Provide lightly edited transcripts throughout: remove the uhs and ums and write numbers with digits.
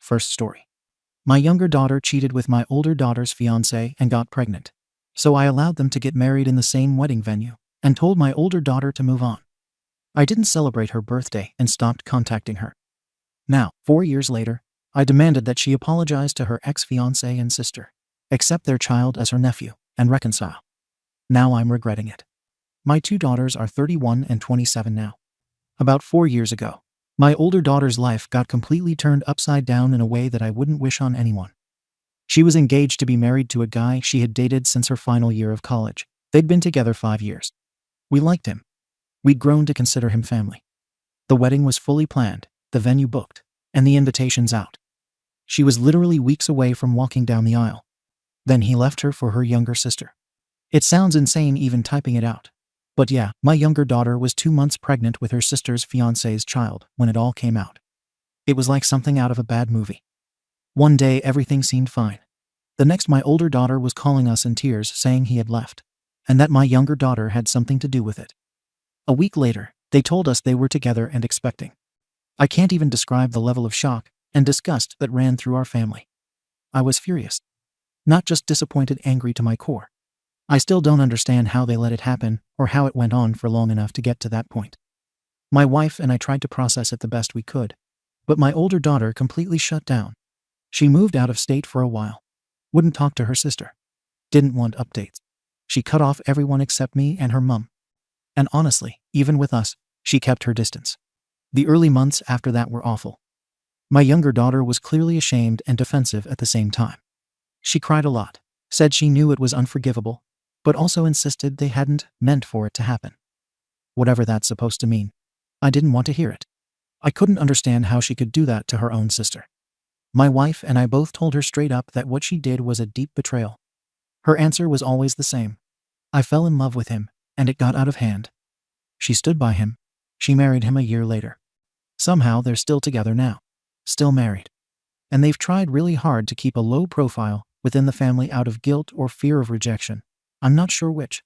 First story. My younger daughter cheated with my older daughter's fiancé and got pregnant. So I allowed them to get married in the same wedding venue and told my older daughter to move on. I didn't celebrate her birthday and stopped contacting her. Now, 4 years later, I demanded that she apologize to her ex-fiancé and sister, accept their child as her nephew, and reconcile. Now I'm regretting it. My 2 daughters are 31 and 27 now. About 4 years ago, my older daughter's life got completely turned upside down in a way that I wouldn't wish on anyone. She was engaged to be married to a guy she had dated since her final year of college. They'd been together 5 years. We liked him. We'd grown to consider him family. The wedding was fully planned, the venue booked, and the invitations out. She was literally weeks away from walking down the aisle. Then he left her for her younger sister. It sounds insane even typing it out. But yeah, my younger daughter was 2 months pregnant with her sister's fiancé's child when it all came out. It was like something out of a bad movie. One day everything seemed fine. The next my older daughter was calling us in tears saying he had left, and that my younger daughter had something to do with it. A week later, they told us they were together and expecting. I can't even describe the level of shock and disgust that ran through our family. I was furious. Not just disappointed, angry to my core. I still don't understand how they let it happen or how it went on for long enough to get to that point. My wife and I tried to process it the best we could, but my older daughter completely shut down. She moved out of state for a while. Wouldn't talk to her sister. Didn't want updates. She cut off everyone except me and her mum. And honestly, even with us, she kept her distance. The early months after that were awful. My younger daughter was clearly ashamed and defensive at the same time. She cried a lot, said she knew it was unforgivable, but also insisted they hadn't meant for it to happen. Whatever that's supposed to mean. I didn't want to hear it. I couldn't understand how she could do that to her own sister. My wife and I both told her straight up that what she did was a deep betrayal. Her answer was always the same. I fell in love with him, and it got out of hand. She stood by him. She married him a year later. Somehow they're still together now. Still married. And they've tried really hard to keep a low profile within the family out of guilt or fear of rejection. I'm not sure which.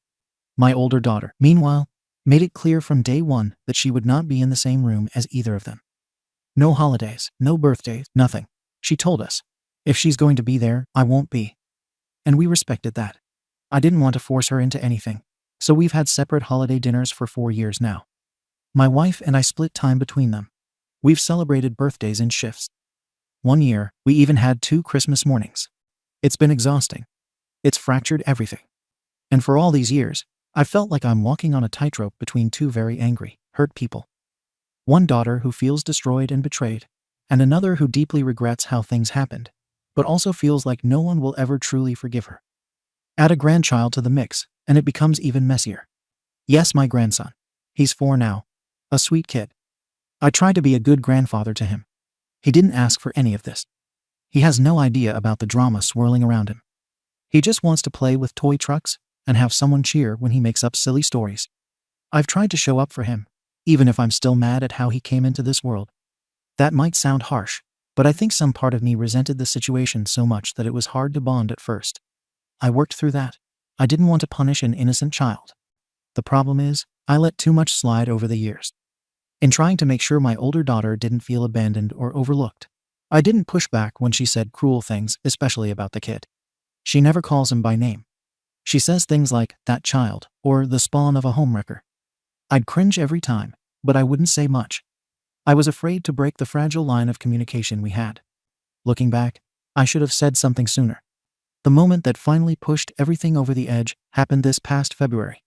My older daughter, meanwhile, made it clear from day one that she would not be in the same room as either of them. No holidays, no birthdays, nothing. She told us, if she's going to be there, I won't be. And we respected that. I didn't want to force her into anything, so we've had separate holiday dinners for 4 years now. My wife and I split time between them. We've celebrated birthdays in shifts. One year, we even had 2 Christmas mornings. It's been exhausting. It's fractured everything. And for all these years, I felt like I'm walking on a tightrope between 2 very angry, hurt people. One daughter who feels destroyed and betrayed, and another who deeply regrets how things happened, but also feels like no one will ever truly forgive her. Add a grandchild to the mix, and it becomes even messier. Yes, my grandson. He's 4 now. A sweet kid. I tried to be a good grandfather to him. He didn't ask for any of this. He has no idea about the drama swirling around him. He just wants to play with toy trucks and have someone cheer when he makes up silly stories. I've tried to show up for him, even if I'm still mad at how he came into this world. That might sound harsh, but I think some part of me resented the situation so much that it was hard to bond at first. I worked through that. I didn't want to punish an innocent child. The problem is, I let too much slide over the years. In trying to make sure my older daughter didn't feel abandoned or overlooked, I didn't push back when she said cruel things, especially about the kid. She never calls him by name. She says things like, that child, or the spawn of a homewrecker. I'd cringe every time, but I wouldn't say much. I was afraid to break the fragile line of communication we had. Looking back, I should have said something sooner. The moment that finally pushed everything over the edge happened this past February.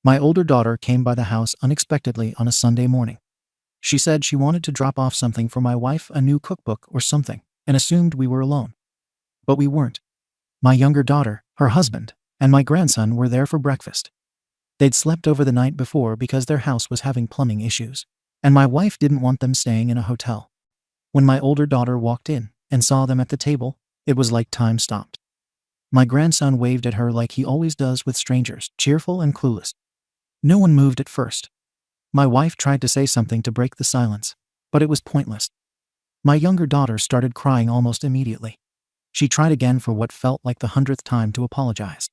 My older daughter came by the house unexpectedly on a Sunday morning. She said she wanted to drop off something for my wife, a new cookbook or something, and assumed we were alone. But we weren't. My younger daughter, her husband, and my grandson were there for breakfast. They'd slept over the night before because their house was having plumbing issues, and my wife didn't want them staying in a hotel. When my older daughter walked in and saw them at the table, it was like time stopped. My grandson waved at her like he always does with strangers, cheerful and clueless. No one moved at first. My wife tried to say something to break the silence, but it was pointless. My younger daughter started crying almost immediately. She tried again for what felt like the 100th time to apologize.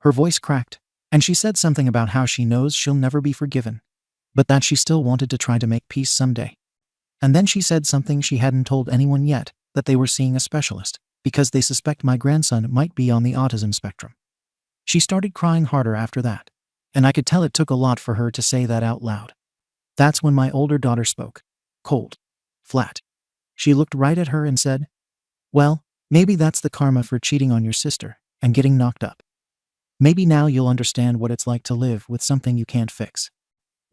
Her voice cracked, and she said something about how she knows she'll never be forgiven, but that she still wanted to try to make peace someday. And then she said something she hadn't told anyone yet, that they were seeing a specialist because they suspect my grandson might be on the autism spectrum. She started crying harder after that, and I could tell it took a lot for her to say that out loud. That's when my older daughter spoke. Cold. Flat. She looked right at her and said, "Well, maybe that's the karma for cheating on your sister and getting knocked up. Maybe now you'll understand what it's like to live with something you can't fix."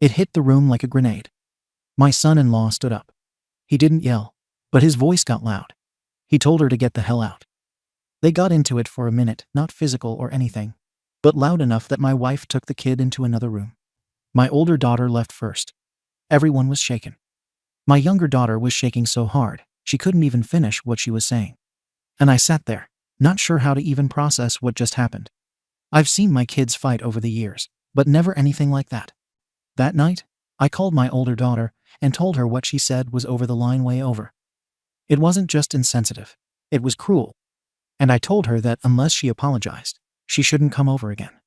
It hit the room like a grenade. My son-in-law stood up. He didn't yell, but his voice got loud. He told her to get the hell out. They got into it for a minute, not physical or anything, but loud enough that my wife took the kid into another room. My older daughter left first. Everyone was shaken. My younger daughter was shaking so hard, she couldn't even finish what she was saying. And I sat there, not sure how to even process what just happened. I've seen my kids fight over the years, but never anything like that. That night, I called my older daughter and told her what she said was over the line way over. It wasn't just insensitive, it was cruel. And I told her that unless she apologized, she shouldn't come over again.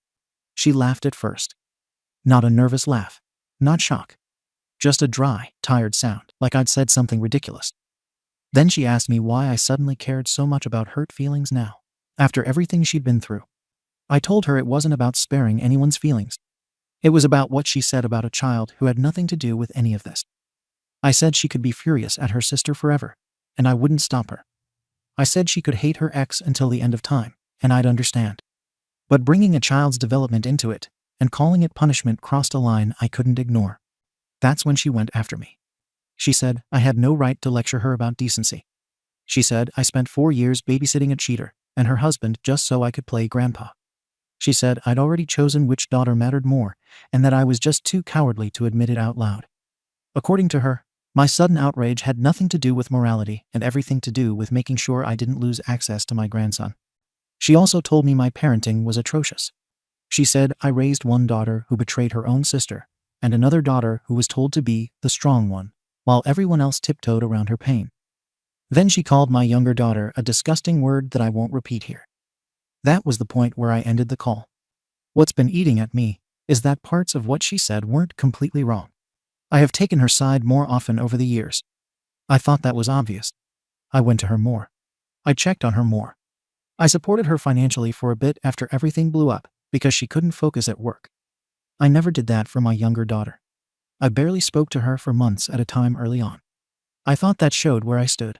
She laughed at first. Not a nervous laugh, not shock. Just a dry, tired sound, like I'd said something ridiculous. Then she asked me why I suddenly cared so much about hurt feelings now, after everything she'd been through. I told her it wasn't about sparing anyone's feelings. It was about what she said about a child who had nothing to do with any of this. I said she could be furious at her sister forever, and I wouldn't stop her. I said she could hate her ex until the end of time, and I'd understand. But bringing a child's development into it, and calling it punishment crossed a line I couldn't ignore. That's when she went after me. She said I had no right to lecture her about decency. She said I spent 4 years babysitting a cheater and her husband just so I could play grandpa. She said I'd already chosen which daughter mattered more, and that I was just too cowardly to admit it out loud. According to her, my sudden outrage had nothing to do with morality and everything to do with making sure I didn't lose access to my grandson. She also told me my parenting was atrocious. She said I raised one daughter who betrayed her own sister, and another daughter who was told to be the strong one, while everyone else tiptoed around her pain. Then she called my younger daughter a disgusting word that I won't repeat here. That was the point where I ended the call. What's been eating at me is that parts of what she said weren't completely wrong. I have taken her side more often over the years. I thought that was obvious. I went to her more. I checked on her more. I supported her financially for a bit after everything blew up because she couldn't focus at work. I never did that for my younger daughter. I barely spoke to her for months at a time early on. I thought that showed where I stood.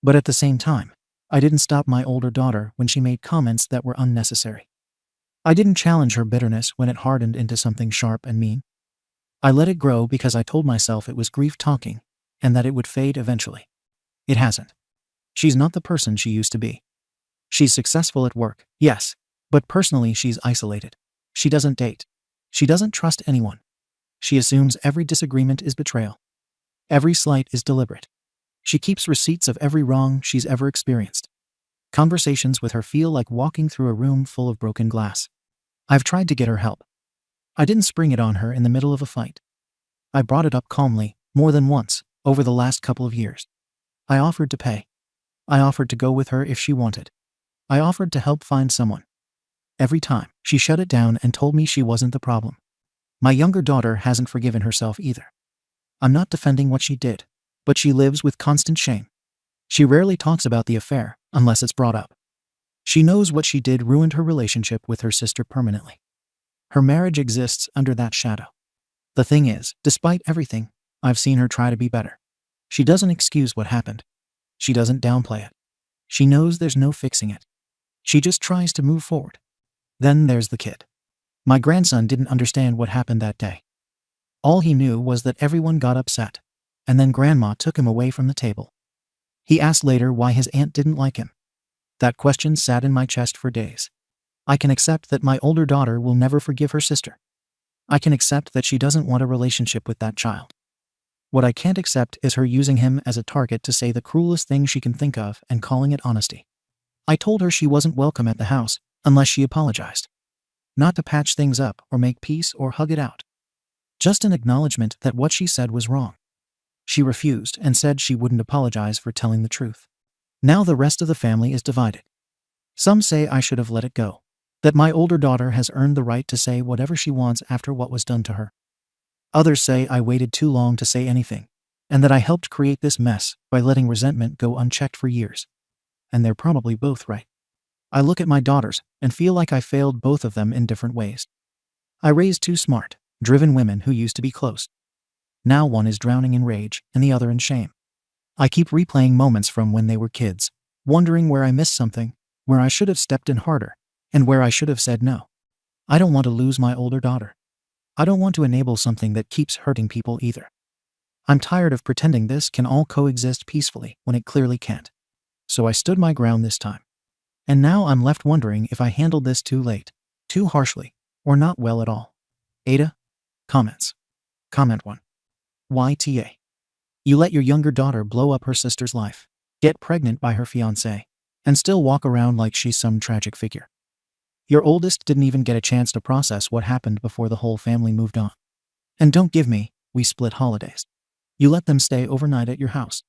But at the same time, I didn't stop my older daughter when she made comments that were unnecessary. I didn't challenge her bitterness when it hardened into something sharp and mean. I let it grow because I told myself it was grief talking, and that it would fade eventually. It hasn't. She's not the person she used to be. She's successful at work, yes, but personally she's isolated. She doesn't date. She doesn't trust anyone. She assumes every disagreement is betrayal. Every slight is deliberate. She keeps receipts of every wrong she's ever experienced. Conversations with her feel like walking through a room full of broken glass. I've tried to get her help. I didn't spring it on her in the middle of a fight. I brought it up calmly, more than once, over the last couple of years. I offered to pay. I offered to go with her if she wanted. I offered to help find someone. Every time, she shut it down and told me she wasn't the problem. My younger daughter hasn't forgiven herself either. I'm not defending what she did, but she lives with constant shame. She rarely talks about the affair, unless it's brought up. She knows what she did ruined her relationship with her sister permanently. Her marriage exists under that shadow. The thing is, despite everything, I've seen her try to be better. She doesn't excuse what happened. She doesn't downplay it. She knows there's no fixing it. She just tries to move forward. Then there's the kid. My grandson didn't understand what happened that day. All he knew was that everyone got upset, and then Grandma took him away from the table. He asked later why his aunt didn't like him. That question sat in my chest for days. I can accept that my older daughter will never forgive her sister. I can accept that she doesn't want a relationship with that child. What I can't accept is her using him as a target to say the cruelest thing she can think of and calling it honesty. I told her she wasn't welcome at the house unless she apologized. Not to patch things up or make peace or hug it out. Just an acknowledgement that what she said was wrong. She refused and said she wouldn't apologize for telling the truth. Now the rest of the family is divided. Some say I should have let it go, that my older daughter has earned the right to say whatever she wants after what was done to her. Others say I waited too long to say anything, and that I helped create this mess by letting resentment go unchecked for years. And they're probably both right. I look at my daughters and feel like I failed both of them in different ways. I raised two smart, driven women who used to be close. Now one is drowning in rage and the other in shame. I keep replaying moments from when they were kids, wondering where I missed something, where I should have stepped in harder, and where I should have said no. I don't want to lose my older daughter. I don't want to enable something that keeps hurting people either. I'm tired of pretending this can all coexist peacefully when it clearly can't. So I stood my ground this time. And now I'm left wondering if I handled this too late, too harshly, or not well at all. AITA? Comments. Comment 1. YTA. You let your younger daughter blow up her sister's life, get pregnant by her fiancé, and still walk around like she's some tragic figure. Your oldest didn't even get a chance to process what happened before the whole family moved on. And don't give me, we split holidays. You let them stay overnight at your house.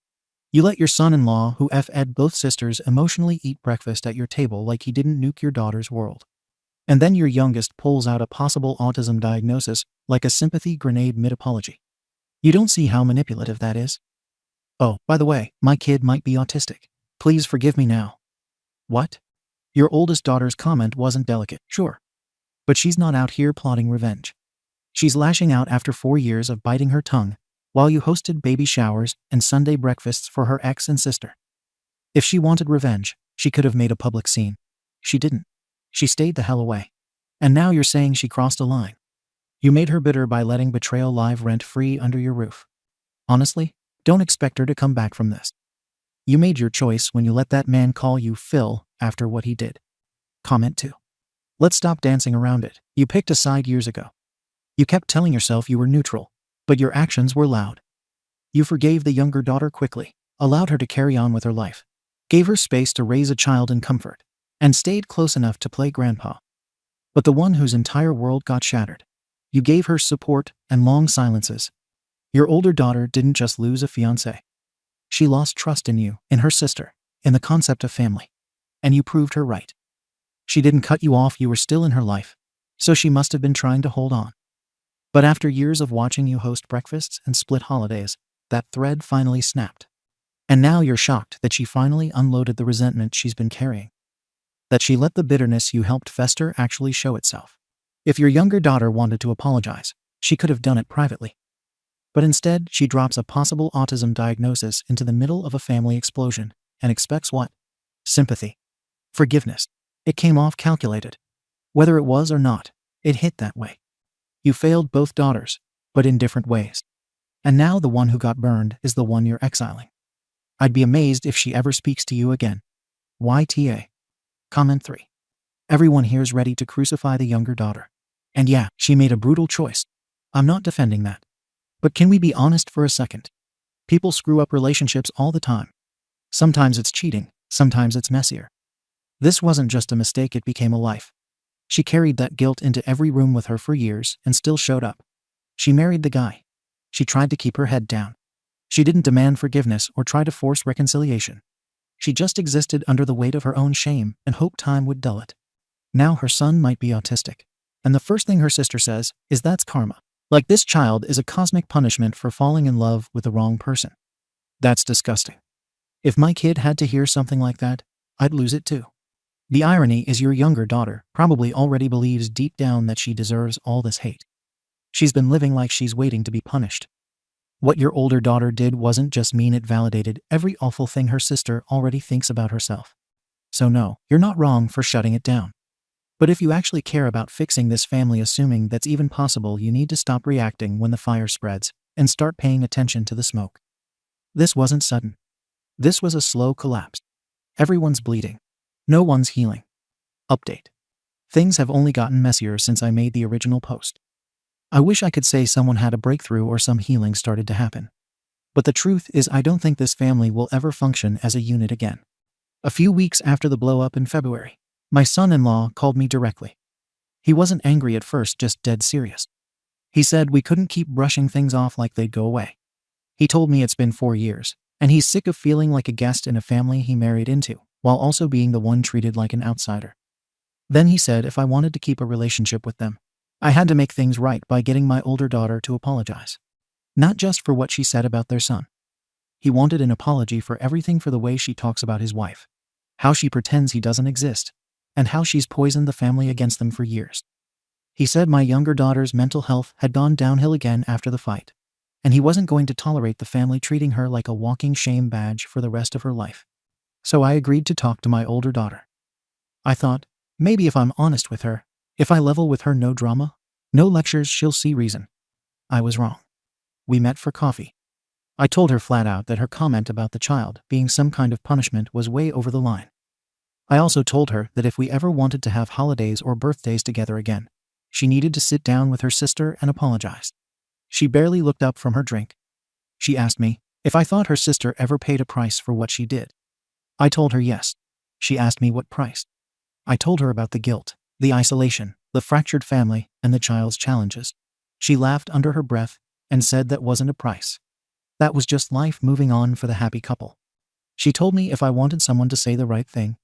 You let your son-in-law, who F-ed both sisters, emotionally eat breakfast at your table like he didn't nuke your daughter's world. And then your youngest pulls out a possible autism diagnosis like a sympathy grenade mid-apology. You don't see how manipulative that is? Oh, by the way, my kid might be autistic. Please forgive me now. What? Your oldest daughter's comment wasn't delicate, sure. But she's not out here plotting revenge. She's lashing out after 4 years of biting her tongue while you hosted baby showers and Sunday breakfasts for her ex and sister. If she wanted revenge, she could have made a public scene. She didn't. She stayed the hell away. And now you're saying she crossed a line. You made her bitter by letting betrayal live rent-free under your roof. Honestly, don't expect her to come back from this. You made your choice when you let that man call you Phil after what he did. Comment 2. Let's stop dancing around it. You picked a side years ago. You kept telling yourself you were neutral, but your actions were loud. You forgave the younger daughter quickly, allowed her to carry on with her life, gave her space to raise a child in comfort, and stayed close enough to play grandpa. But the one whose entire world got shattered, you gave her support and long silences. Your older daughter didn't just lose a fiancé. She lost trust in you, in her sister, in the concept of family. And you proved her right. She didn't cut you off, you were still in her life, so she must have been trying to hold on. But after years of watching you host breakfasts and split holidays, that thread finally snapped. And now you're shocked that she finally unloaded the resentment she's been carrying. That she let the bitterness you helped fester actually show itself. If your younger daughter wanted to apologize, she could have done it privately. But instead, she drops a possible autism diagnosis into the middle of a family explosion and expects what? Sympathy. Forgiveness. It came off calculated. Whether it was or not, it hit that way. You failed both daughters, but in different ways. And now the one who got burned is the one you're exiling. I'd be amazed if she ever speaks to you again. YTA. Comment 3. Everyone here's ready to crucify the younger daughter. And yeah, she made a brutal choice. I'm not defending that. But can we be honest for a second? People screw up relationships all the time. Sometimes it's cheating, sometimes it's messier. This wasn't just a mistake, it became a life. She carried that guilt into every room with her for years and still showed up. She married the guy. She tried to keep her head down. She didn't demand forgiveness or try to force reconciliation. She just existed under the weight of her own shame and hoped time would dull it. Now her son might be autistic. And the first thing her sister says is that's karma. Like this child is a cosmic punishment for falling in love with the wrong person. That's disgusting. If my kid had to hear something like that, I'd lose it too. The irony is your younger daughter probably already believes deep down that she deserves all this hate. She's been living like she's waiting to be punished. What your older daughter did wasn't just mean, it validated every awful thing her sister already thinks about herself. So no, you're not wrong for shutting it down. But if you actually care about fixing this family, assuming that's even possible, you need to stop reacting when the fire spreads and start paying attention to the smoke. This wasn't sudden. This was a slow collapse. Everyone's bleeding. No one's healing. Update. Things have only gotten messier since I made the original post. I wish I could say someone had a breakthrough or some healing started to happen. But the truth is, I don't think this family will ever function as a unit again. A few weeks after the blow-up in February, my son-in-law called me directly. He wasn't angry at first, just dead serious. He said we couldn't keep brushing things off like they'd go away. He told me it's been 4 years, and he's sick of feeling like a guest in a family he married into, while also being the one treated like an outsider. Then he said if I wanted to keep a relationship with them, I had to make things right by getting my older daughter to apologize. Not just for what she said about their son. He wanted an apology for everything, for the way she talks about his wife, how she pretends he doesn't exist, and how she's poisoned the family against them for years. He said my younger daughter's mental health had gone downhill again after the fight, and he wasn't going to tolerate the family treating her like a walking shame badge for the rest of her life. So I agreed to talk to my older daughter. I thought, maybe if I'm honest with her, if I level with her, no drama, no lectures, she'll see reason. I was wrong. We met for coffee. I told her flat out that her comment about the child being some kind of punishment was way over the line. I also told her that if we ever wanted to have holidays or birthdays together again, she needed to sit down with her sister and apologize. She barely looked up from her drink. She asked me if I thought her sister ever paid a price for what she did. I told her yes. She asked me what price. I told her about the guilt, the isolation, the fractured family, and the child's challenges. She laughed under her breath and said that wasn't a price. That was just life moving on for the happy couple. She told me if I wanted someone to say the right thing,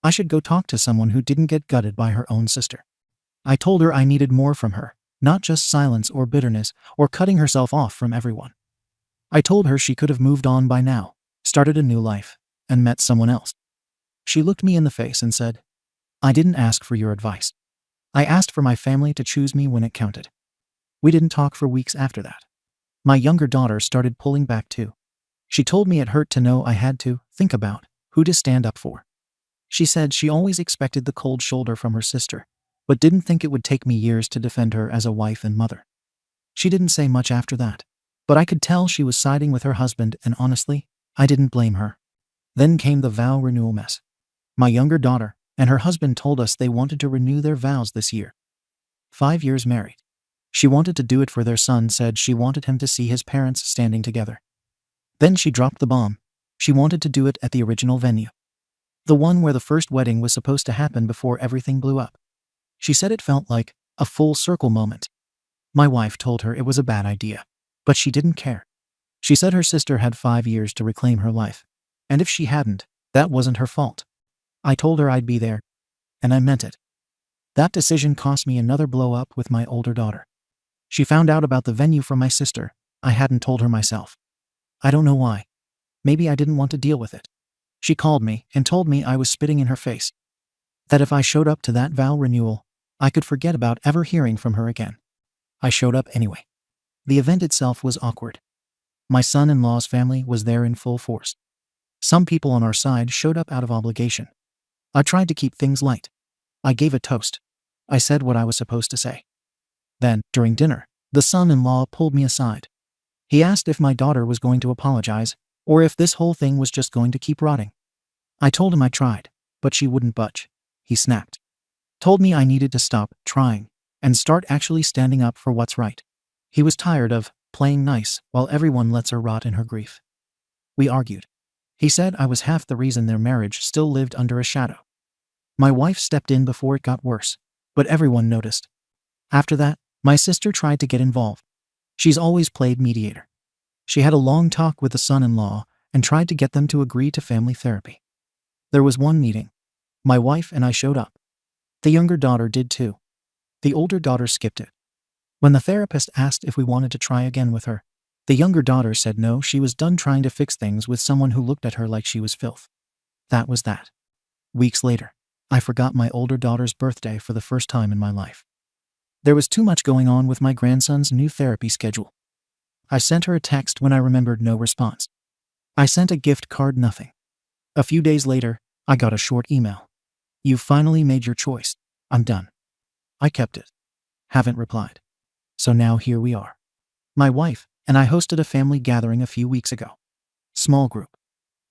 I should go talk to someone who didn't get gutted by her own sister. I told her I needed more from her, not just silence or bitterness or cutting herself off from everyone. I told her she could have moved on by now, started a new life, and met someone else. She looked me in the face and said, I didn't ask for your advice. I asked for my family to choose me when it counted. We didn't talk for weeks after that. My younger daughter started pulling back too. She told me it hurt to know I had to think about who to stand up for. She said she always expected the cold shoulder from her sister, but didn't think it would take me years to defend her as a wife and mother. She didn't say much after that, but I could tell she was siding with her husband, and honestly, I didn't blame her. Then came the vow renewal mess. My younger daughter and her husband told us they wanted to renew their vows this year. 5 years married. She wanted to do it for their son, said she wanted him to see his parents standing together. Then she dropped the bomb. She wanted to do it at the original venue. The one where the first wedding was supposed to happen before everything blew up. She said it felt like a full circle moment. My wife told her it was a bad idea, but she didn't care. She said her sister had 5 years to reclaim her life, and if she hadn't, that wasn't her fault. I told her I'd be there, and I meant it. That decision cost me another blow up with my older daughter. She found out about the venue from my sister. I hadn't told her myself. I don't know why. Maybe I didn't want to deal with it. She called me and told me I was spitting in her face. That if I showed up to that vow renewal, I could forget about ever hearing from her again. I showed up anyway. The event itself was awkward. My son-in-law's family was there in full force. Some people on our side showed up out of obligation. I tried to keep things light. I gave a toast. I said what I was supposed to say. Then, during dinner, the son-in-law pulled me aside. He asked if my daughter was going to apologize, or if this whole thing was just going to keep rotting. I told him I tried, but she wouldn't budge. He snapped. Told me I needed to stop trying and start actually standing up for what's right. He was tired of playing nice while everyone lets her rot in her grief. We argued. He said I was half the reason their marriage still lived under a shadow. My wife stepped in before it got worse, but everyone noticed. After that, my sister tried to get involved. She's always played mediator. She had a long talk with the son-in-law and tried to get them to agree to family therapy. There was one meeting. My wife and I showed up. The younger daughter did too. The older daughter skipped it. When the therapist asked if we wanted to try again with her, the younger daughter said no, she was done trying to fix things with someone who looked at her like she was filth. That was that. Weeks later, I forgot my older daughter's birthday for the first time in my life. There was too much going on with my grandson's new therapy schedule. I sent her a text when I remembered, no response. I sent a gift card, nothing. A few days later, I got a short email. You finally made your choice. I'm done. I kept it. Haven't replied. So now here we are. My wife and I hosted a family gathering a few weeks ago. Small group.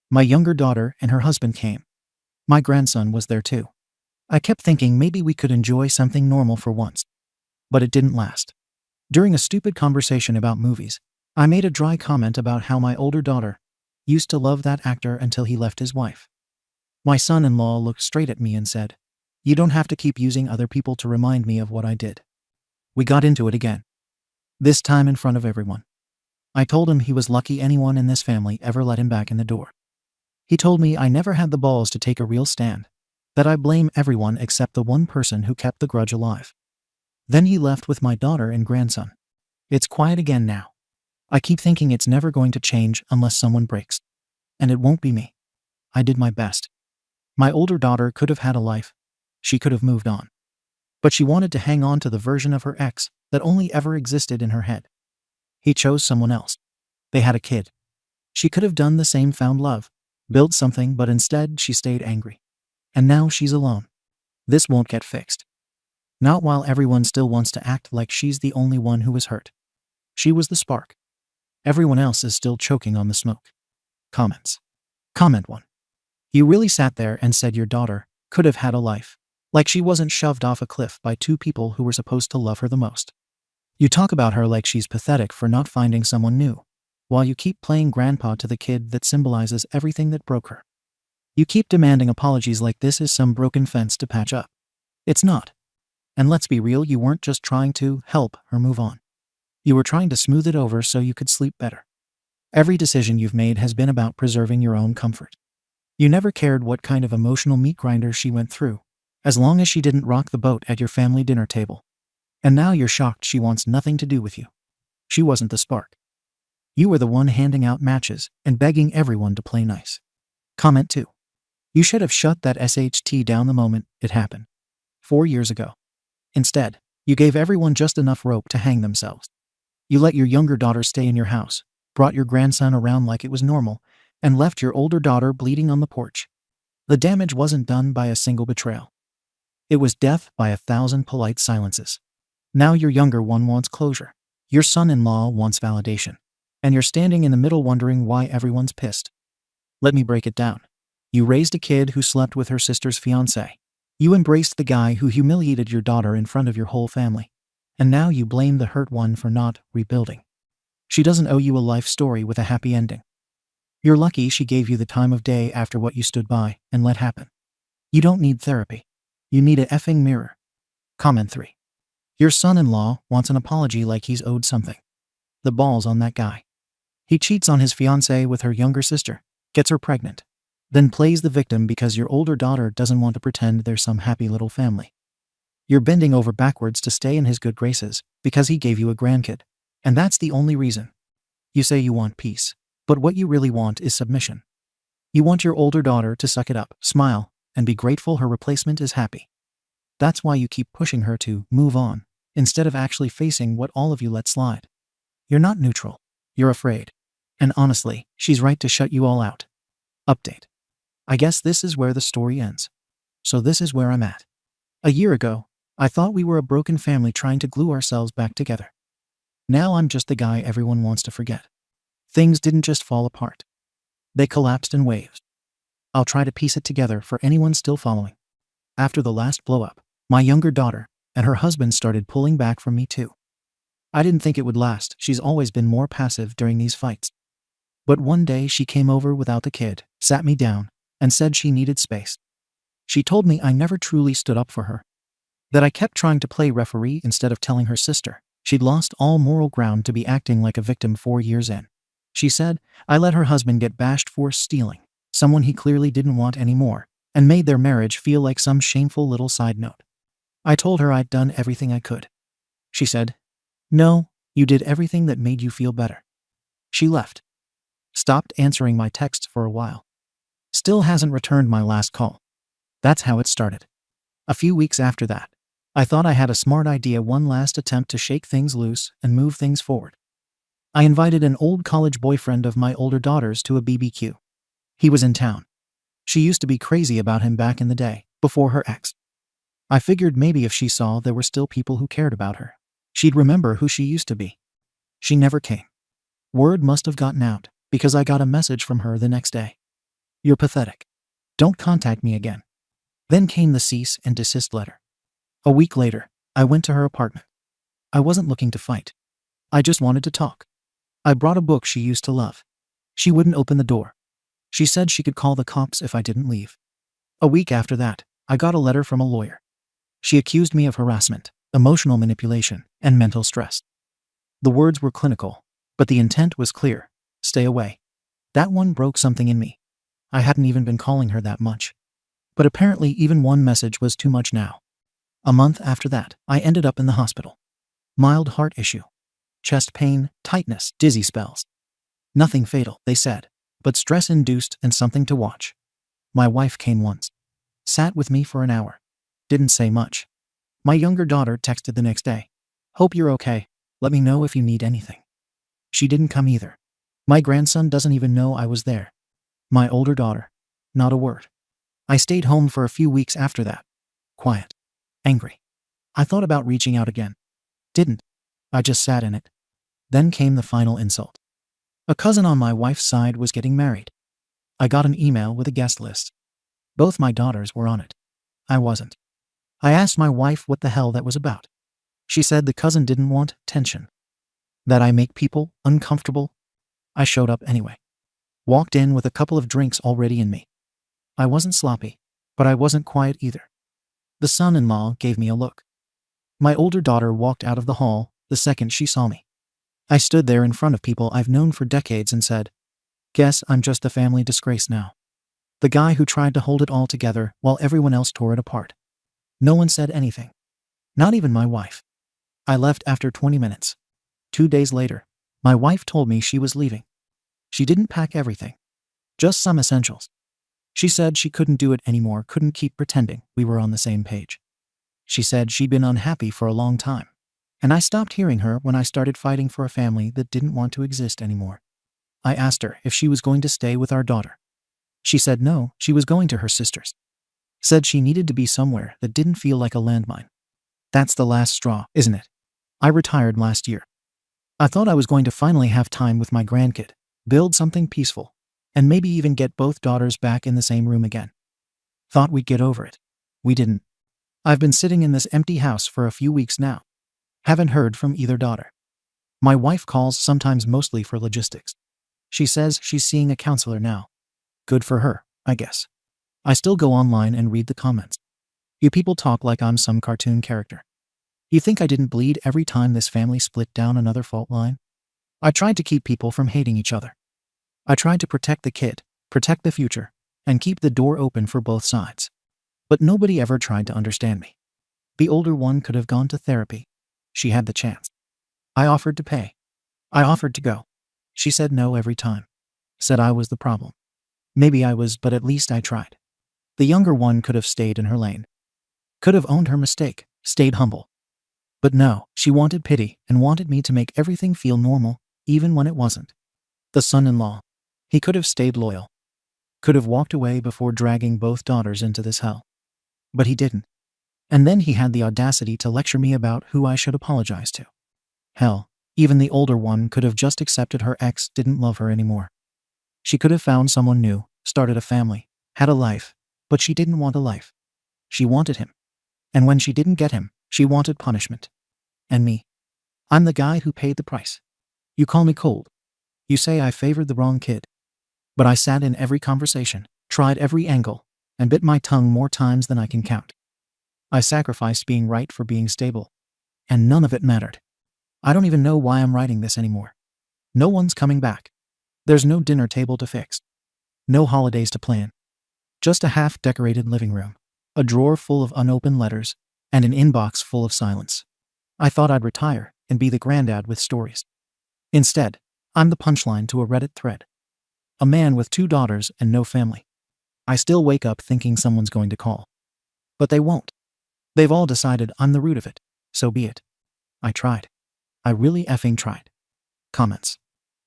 My younger daughter and her husband came. My grandson was there too. I kept thinking maybe we could enjoy something normal for once. But it didn't last. During a stupid conversation about movies, I made a dry comment about how my older daughter used to love that actor until he left his wife. My son-in-law looked straight at me and said, "You don't have to keep using other people to remind me of what I did." We got into it again. This time in front of everyone. I told him he was lucky anyone in this family ever let him back in the door. He told me I never had the balls to take a real stand, that I blame everyone except the one person who kept the grudge alive. Then he left with my daughter and grandson. It's quiet again now. I keep thinking it's never going to change unless someone breaks. And it won't be me. I did my best. My older daughter could have had a life. She could have moved on. But she wanted to hang on to the version of her ex that only ever existed in her head. He chose someone else. They had a kid. She could have done the same, found love, built something, but instead she stayed angry. And now she's alone. This won't get fixed. Not while everyone still wants to act like she's the only one who was hurt. She was the spark. Everyone else is still choking on the smoke. Comments. Comment 1. You really sat there and said your daughter could have had a life. Like she wasn't shoved off a cliff by two people who were supposed to love her the most. You talk about her like she's pathetic for not finding someone new, while you keep playing grandpa to the kid that symbolizes everything that broke her. You keep demanding apologies like this is some broken fence to patch up. It's not. And let's be real, you weren't just trying to help her move on. You were trying to smooth it over so you could sleep better. Every decision you've made has been about preserving your own comfort. You never cared what kind of emotional meat grinder she went through, as long as she didn't rock the boat at your family dinner table. And now you're shocked she wants nothing to do with you. She wasn't the spark. You were the one handing out matches and begging everyone to play nice. Comment 2. You should have shut that SHT down the moment it happened. 4 years ago. Instead, you gave everyone just enough rope to hang themselves. You let your younger daughter stay in your house, brought your grandson around like it was normal, and left your older daughter bleeding on the porch. The damage wasn't done by a single betrayal. It was death by 1,000 polite silences. Now your younger one wants closure. Your son-in-law wants validation. And you're standing in the middle wondering why everyone's pissed. Let me break it down. You raised a kid who slept with her sister's fiancé. You embraced the guy who humiliated your daughter in front of your whole family. And now you blame the hurt one for not rebuilding. She doesn't owe you a life story with a happy ending. You're lucky she gave you the time of day after what you stood by and let happen. You don't need therapy. You need a effing mirror. Comment 3. Your son-in-law wants an apology like he's owed something. The ball's on that guy. He cheats on his fiancée with her younger sister, gets her pregnant, then plays the victim because your older daughter doesn't want to pretend they're some happy little family. You're bending over backwards to stay in his good graces because he gave you a grandkid. And that's the only reason. You say you want peace, but what you really want is submission. You want your older daughter to suck it up, smile, and be grateful her replacement is happy. That's why you keep pushing her to move on, instead of actually facing what all of you let slide. You're not neutral. You're afraid. And honestly, she's right to shut you all out. Update. I guess this is where the story ends. So this is where I'm at. A year ago, I thought we were a broken family trying to glue ourselves back together. Now I'm just the guy everyone wants to forget. Things didn't just fall apart. They collapsed in waves. I'll try to piece it together for anyone still following. After the last blow-up, my younger daughter and her husband started pulling back from me too. I didn't think it would last. She's always been more passive during these fights. But one day she came over without the kid, sat me down, and said she needed space. She told me I never truly stood up for her. That I kept trying to play referee instead of telling her sister she'd lost all moral ground to be acting like a victim 4 years in. She said, I let her husband get bashed for stealing, someone he clearly didn't want anymore, and made their marriage feel like some shameful little side note. I told her I'd done everything I could. She said, no, you did everything that made you feel better. She left. Stopped answering my texts for a while. Still hasn't returned my last call. That's how it started. A few weeks after that, I thought I had a smart idea, one last attempt to shake things loose and move things forward. I invited an old college boyfriend of my older daughter's to a BBQ. He was in town. She used to be crazy about him back in the day, before her ex. I figured maybe if she saw there were still people who cared about her, she'd remember who she used to be. She never came. Word must have gotten out, because I got a message from her the next day. You're pathetic. Don't contact me again. Then came the cease and desist letter. A week later, I went to her apartment. I wasn't looking to fight. I just wanted to talk. I brought a book she used to love. She wouldn't open the door. She said she could call the cops if I didn't leave. A week after that, I got a letter from a lawyer. She accused me of harassment, emotional manipulation, and mental stress. The words were clinical, but the intent was clear. Stay away. That one broke something in me. I hadn't even been calling her that much. But apparently even one message was too much now. A month after that, I ended up in the hospital. Mild heart issue. chest pain, tightness, dizzy spells. Nothing fatal, they said, but stress-induced and something to watch. My wife came once. Sat with me for an hour. Didn't say much. My younger daughter texted the next day. Hope you're okay. Let me know if you need anything. She didn't come either. My grandson doesn't even know I was there. My older daughter. Not a word. I stayed home for a few weeks after that. Quiet. Angry. I thought about reaching out again. Didn't. I just sat in it. Then came the final insult. A cousin on my wife's side was getting married. I got an email with a guest list. Both my daughters were on it. I wasn't. I asked my wife what the hell that was about. She said the cousin didn't want tension. That I make people uncomfortable. I showed up anyway. Walked in with a couple of drinks already in me. I wasn't sloppy, but I wasn't quiet either. The son-in-law gave me a look. My older daughter walked out of the hall the second she saw me. I stood there in front of people I've known for decades and said, "Guess I'm just a family disgrace now. The guy who tried to hold it all together while everyone else tore it apart." No one said anything. Not even my wife. I left after 20 minutes. 2 days later, my wife told me she was leaving. She didn't pack everything. Just some essentials. She said she couldn't do it anymore, couldn't keep pretending we were on the same page. She said she'd been unhappy for a long time. And I stopped hearing her when I started fighting for a family that didn't want to exist anymore. I asked her if she was going to stay with our daughter. She said no, she was going to her sister's. Said she needed to be somewhere that didn't feel like a landmine. That's the last straw, isn't it? I retired last year. I thought I was going to finally have time with my grandkid, build something peaceful, and maybe even get both daughters back in the same room again. Thought we'd get over it. We didn't. I've been sitting in this empty house for a few weeks now. Haven't heard from either daughter. My wife calls sometimes, mostly for logistics. She says she's seeing a counselor now. Good for her, I guess. I still go online and read the comments. You people talk like I'm some cartoon character. You think I didn't bleed every time this family split down another fault line? I tried to keep people from hating each other. I tried to protect the kid, protect the future, and keep the door open for both sides. But nobody ever tried to understand me. The older one could have gone to therapy. She had the chance. I offered to pay. I offered to go. She said no every time. Said I was the problem. Maybe I was, but at least I tried. The younger one could have stayed in her lane. Could have owned her mistake, stayed humble. But no, she wanted pity and wanted me to make everything feel normal, even when it wasn't. The son-in-law. He could have stayed loyal. Could have walked away before dragging both daughters into this hell. But he didn't. And then he had the audacity to lecture me about who I should apologize to. Hell, even the older one could have just accepted her ex didn't love her anymore. She could have found someone new, started a family, had a life, but she didn't want a life. She wanted him. And when she didn't get him, she wanted punishment. And me. I'm the guy who paid the price. You call me cold. You say I favored the wrong kid. But I sat in every conversation, tried every angle, and bit my tongue more times than I can count. I sacrificed being right for being stable. And none of it mattered. I don't even know why I'm writing this anymore. No one's coming back. There's no dinner table to fix. No holidays to plan. Just a half-decorated living room, a drawer full of unopened letters, and an inbox full of silence. I thought I'd retire and be the granddad with stories. Instead, I'm the punchline to a Reddit thread. A man with 2 daughters and no family. I still wake up thinking someone's going to call. But they won't. They've all decided I'm the root of it, so be it. I tried. I really effing tried. Comments.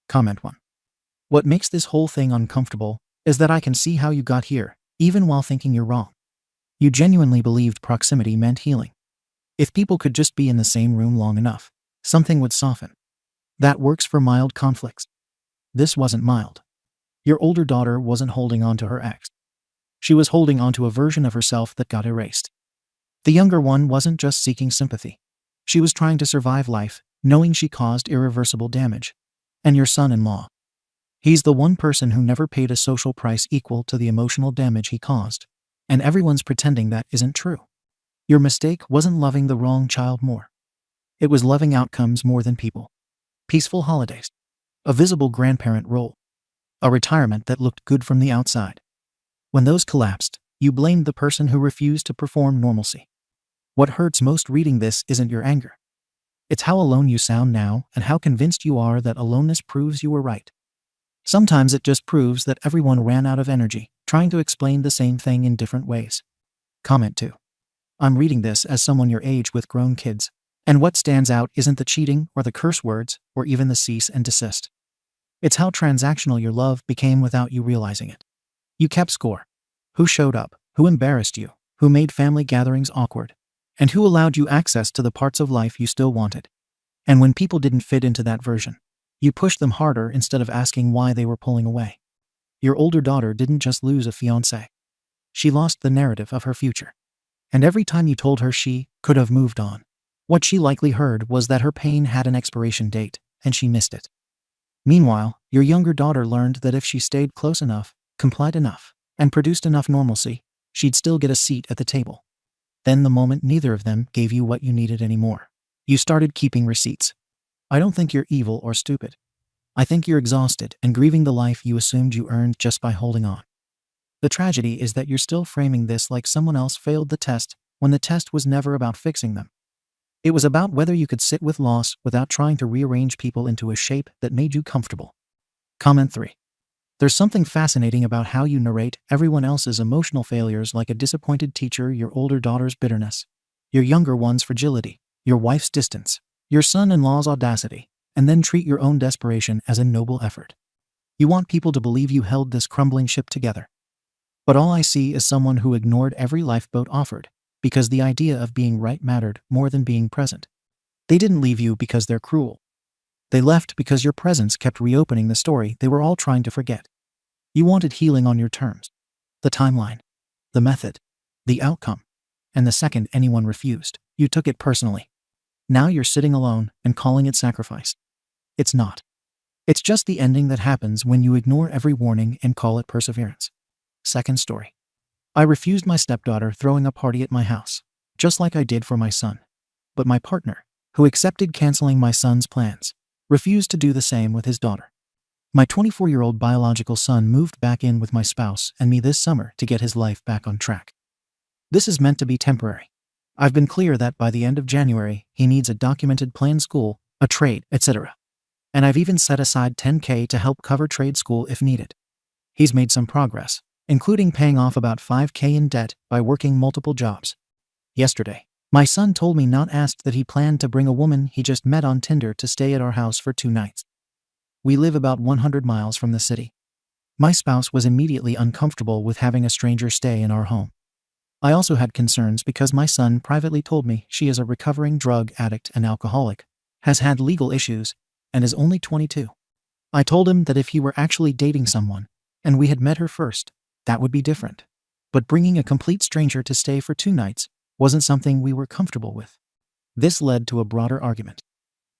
Comment 1. What makes this whole thing uncomfortable is that I can see how you got here, even while thinking you're wrong. You genuinely believed proximity meant healing. If people could just be in the same room long enough, something would soften. That works for mild conflicts. This wasn't mild. Your older daughter wasn't holding on to her ex. She was holding on to a version of herself that got erased. The younger one wasn't just seeking sympathy. She was trying to survive life, knowing she caused irreversible damage. And your son-in-law. He's the one person who never paid a social price equal to the emotional damage he caused. And everyone's pretending that isn't true. Your mistake wasn't loving the wrong child more. It was loving outcomes more than people. Peaceful holidays. A visible grandparent role. A retirement that looked good from the outside. When those collapsed, you blamed the person who refused to perform normalcy. What hurts most reading this isn't your anger. It's how alone you sound now and how convinced you are that aloneness proves you were right. Sometimes it just proves that everyone ran out of energy, trying to explain the same thing in different ways. Comment 2. I'm reading this as someone your age with grown kids, and what stands out isn't the cheating or the curse words or even the cease and desist. It's how transactional your love became without you realizing it. You kept score. Who showed up, who embarrassed you, who made family gatherings awkward, and who allowed you access to the parts of life you still wanted. And when people didn't fit into that version, you pushed them harder instead of asking why they were pulling away. Your older daughter didn't just lose a fiancé. She lost the narrative of her future. And every time you told her she could have moved on, what she likely heard was that her pain had an expiration date, and she missed it. Meanwhile, your younger daughter learned that if she stayed close enough, complied enough, and produced enough normalcy, she'd still get a seat at the table. Then the moment neither of them gave you what you needed anymore, you started keeping receipts. I don't think you're evil or stupid. I think you're exhausted and grieving the life you assumed you earned just by holding on. The tragedy is that you're still framing this like someone else failed the test when the test was never about fixing them. It was about whether you could sit with loss without trying to rearrange people into a shape that made you comfortable. Comment 3. There's something fascinating about how you narrate everyone else's emotional failures like a disappointed teacher, your older daughter's bitterness, your younger one's fragility, your wife's distance, your son-in-law's audacity, and then treat your own desperation as a noble effort. You want people to believe you held this crumbling ship together. But all I see is someone who ignored every lifeboat offered, because the idea of being right mattered more than being present. They didn't leave you because they're cruel. They left because your presence kept reopening the story they were all trying to forget. You wanted healing on your terms. The timeline, the method, the outcome. And the second anyone refused, you took it personally. Now you're sitting alone and calling it sacrifice. It's not. It's just the ending that happens when you ignore every warning and call it perseverance. Second story. I refused my stepdaughter throwing a party at my house, just like I did for my son. But my partner, who accepted canceling my son's plans, refused to do the same with his daughter. My 24-year-old biological son moved back in with my spouse and me this summer to get his life back on track. This is meant to be temporary. I've been clear that by the end of January, he needs a documented planned school, a trade, etc. And I've even set aside $10,000 to help cover trade school if needed. He's made some progress, including paying off about $5,000 in debt by working multiple jobs. Yesterday, my son told me not asked that he planned to bring a woman he just met on Tinder to stay at our house for 2 nights. We live about 100 miles from the city. My spouse was immediately uncomfortable with having a stranger stay in our home. I also had concerns because my son privately told me she is a recovering drug addict and alcoholic, has had legal issues, and is only 22. I told him that if he were actually dating someone, and we had met her first, that would be different. But bringing a complete stranger to stay for 2 nights wasn't something we were comfortable with. This led to a broader argument.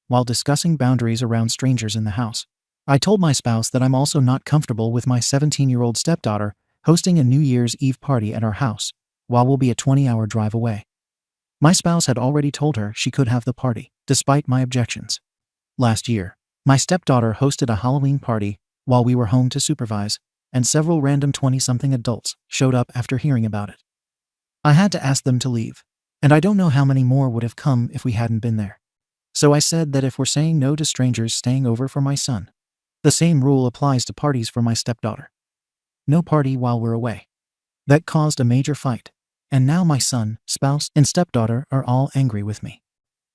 While discussing boundaries around strangers in the house, I told my spouse that I'm also not comfortable with my 17-year-old stepdaughter hosting a New Year's Eve party at our house, while we'll be a 20-hour drive away. My spouse had already told her she could have the party, despite my objections. Last year, my stepdaughter hosted a Halloween party while we were home to supervise, and several random 20-something adults showed up after hearing about it. I had to ask them to leave, and I don't know how many more would have come if we hadn't been there. So I said that if we're saying no to strangers staying over for my son, the same rule applies to parties for my stepdaughter. No party while we're away. That caused a major fight, and now my son, spouse, and stepdaughter are all angry with me.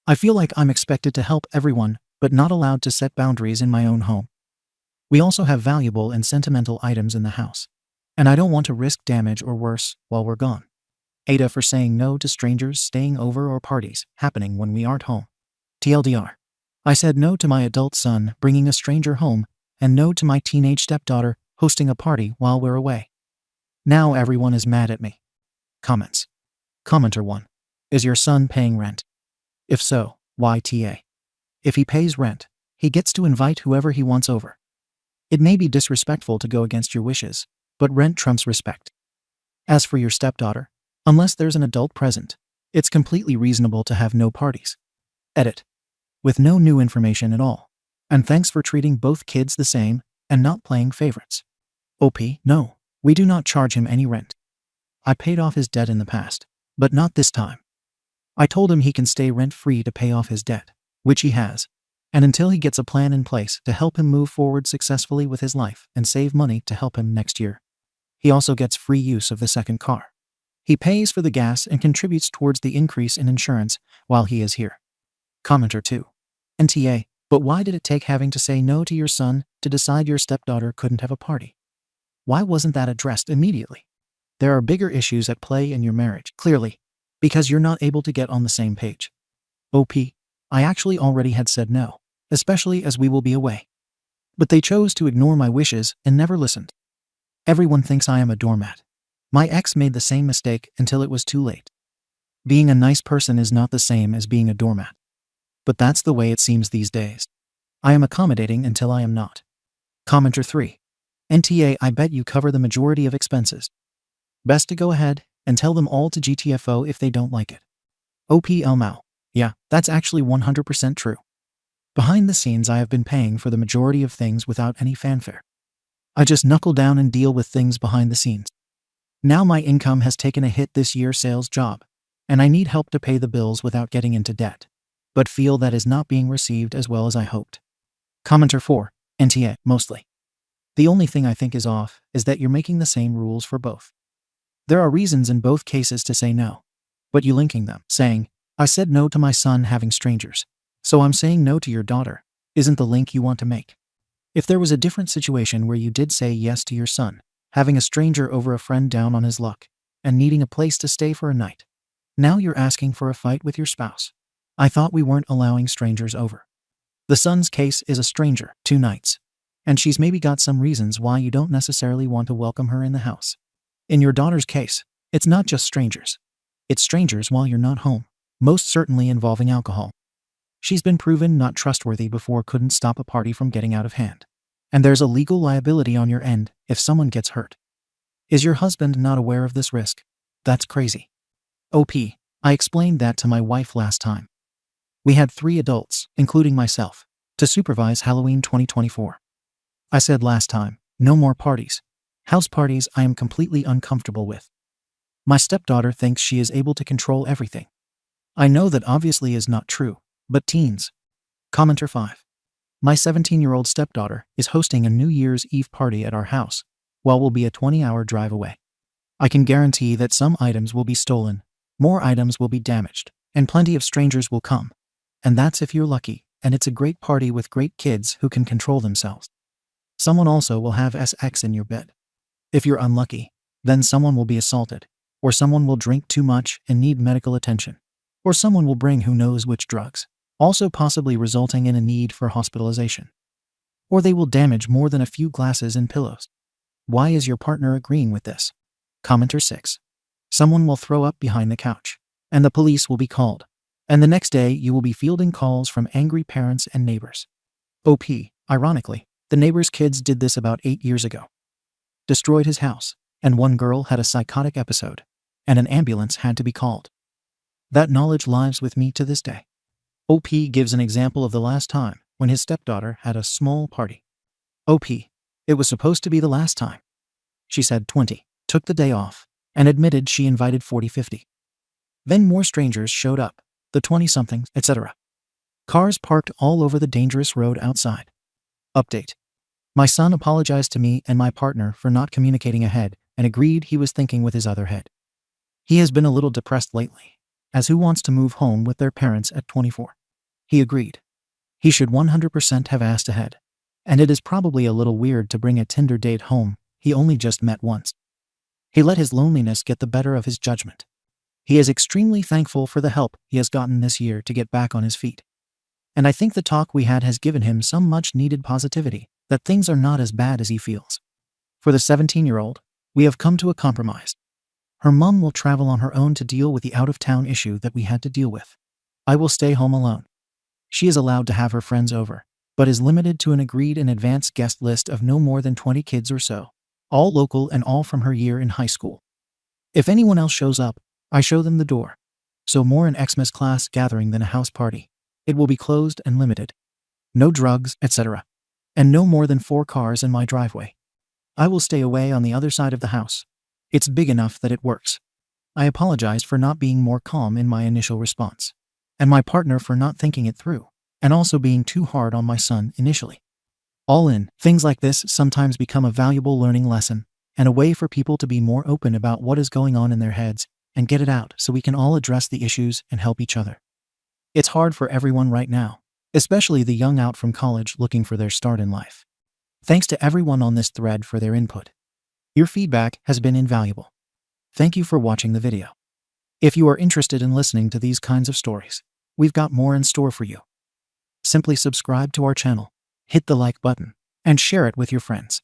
I feel like I'm expected to help everyone, but not allowed to set boundaries in my own home. We also have valuable and sentimental items in the house, and I don't want to risk damage or worse while we're gone. AITA for saying no to strangers staying over or parties happening when we aren't home. TLDR. I said no to my adult son bringing a stranger home, and no to my teenage stepdaughter hosting a party while we're away. Now everyone is mad at me. Comments. Commenter 1. Is your son paying rent? If so, YTA. If he pays rent, he gets to invite whoever he wants over. It may be disrespectful to go against your wishes, but rent trumps respect. As for your stepdaughter, unless there's an adult present, it's completely reasonable to have no parties. Edit. With no new information at all. And thanks for treating both kids the same and not playing favorites. OP, no, we do not charge him any rent. I paid off his debt in the past, but not this time. I told him he can stay rent-free to pay off his debt. which he has. And until he gets a plan in place to help him move forward successfully with his life and save money to help him next year. He also gets free use of the second car. He pays for the gas and contributes towards the increase in insurance while he is here. Commenter 2. NTA, but why did it take having to say no to your son to decide your stepdaughter couldn't have a party? Why wasn't that addressed immediately? There are bigger issues at play in your marriage, clearly, because you're not able to get on the same page. OP, I actually already had said no, especially as we will be away. But they chose to ignore my wishes and never listened. Everyone thinks I am a doormat. My ex made the same mistake until it was too late. Being a nice person is not the same as being a doormat. But that's the way it seems these days. I am accommodating until I am not. Commenter 3. NTA, I bet you cover the majority of expenses. Best to go ahead and tell them all to GTFO if they don't like it. OPL Mao. Yeah, that's actually 100% true. Behind the scenes, I have been paying for the majority of things without any fanfare. I just knuckle down and deal with things behind the scenes. Now my income has taken a hit this year sales job, and I need help to pay the bills without getting into debt, but feel that is not being received as well as I hoped. Commenter 4. NTA, mostly. The only thing I think is off is that you're making the same rules for both. There are reasons in both cases to say no, but you linking them, saying, I said no to my son having strangers, so I'm saying no to your daughter, isn't the link you want to make. If there was a different situation where you did say yes to your son, having a stranger over a friend down on his luck, and needing a place to stay for a night, now you're asking for a fight with your spouse. I thought we weren't allowing strangers over. The son's case is a stranger, 2 nights, and she's maybe got some reasons why you don't necessarily want to welcome her in the house. In your daughter's case, it's not just strangers. It's strangers while you're not home, most certainly involving alcohol. She's been proven not trustworthy before, couldn't stop a party from getting out of hand. And there's a legal liability on your end if someone gets hurt. Is your husband not aware of this risk? That's crazy. OP, I explained that to my wife last time. We had 3 adults, including myself, to supervise Halloween 2024. I said last time, no more parties. House parties I am completely uncomfortable with. My stepdaughter thinks she is able to control everything. I know that obviously is not true, but teens. Commenter 5. My 17-year-old stepdaughter is hosting a New Year's Eve party at our house, while we'll be a 20-hour drive away. I can guarantee that some items will be stolen, more items will be damaged, and plenty of strangers will come. And that's if you're lucky, and it's a great party with great kids who can control themselves. Someone also will have sex in your bed. If you're unlucky, then someone will be assaulted, or someone will drink too much and need medical attention, or someone will bring who knows which drugs, also possibly resulting in a need for hospitalization. Or they will damage more than a few glasses and pillows. Why is your partner agreeing with this? Commenter 6. Someone will throw up behind the couch, and the police will be called, and the next day you will be fielding calls from angry parents and neighbors. OP, ironically, the neighbor's kids did this about 8 years ago. Destroyed his house, and one girl had a psychotic episode, and an ambulance had to be called. That knowledge lives with me to this day. OP gives an example of the last time when his stepdaughter had a small party. OP, it was supposed to be the last time. She said 20, took the day off, and admitted she invited 40-50. Then more strangers showed up, the 20-somethings, etc. Cars parked all over the dangerous road outside. Update. My son apologized to me and my partner for not communicating ahead and agreed he was thinking with his other head. He has been a little depressed lately, as who wants to move home with their parents at 24? He agreed. He should 100% have asked ahead. And it is probably a little weird to bring a Tinder date home he only just met once. He let his loneliness get the better of his judgment. He is extremely thankful for the help he has gotten this year to get back on his feet. And I think the talk we had has given him some much-needed positivity that things are not as bad as he feels. For the 17-year-old, we have come to a compromise. Her mom will travel on her own to deal with the out-of-town issue that we had to deal with. I will stay home alone. She is allowed to have her friends over, but is limited to an agreed-in-advance guest list of no more than 20 kids or so, all local and all from her year in high school. If anyone else shows up, I show them the door. So more an Xmas class gathering than a house party. It will be closed and limited. No drugs, etc. And no more than 4 cars in my driveway. I will stay away on the other side of the house. It's big enough that it works. I apologized for not being more calm in my initial response, and my partner for not thinking it through. and also being too hard on my son initially. All in, things like this sometimes become a valuable learning lesson and a way for people to be more open about what is going on in their heads and get it out so we can all address the issues and help each other. It's hard for everyone right now, especially the young out from college looking for their start in life. Thanks to everyone on this thread for their input. Your feedback has been invaluable. Thank you for watching the video. If you are interested in listening to these kinds of stories, we've got more in store for you. Simply subscribe to our channel, hit the like button, and share it with your friends.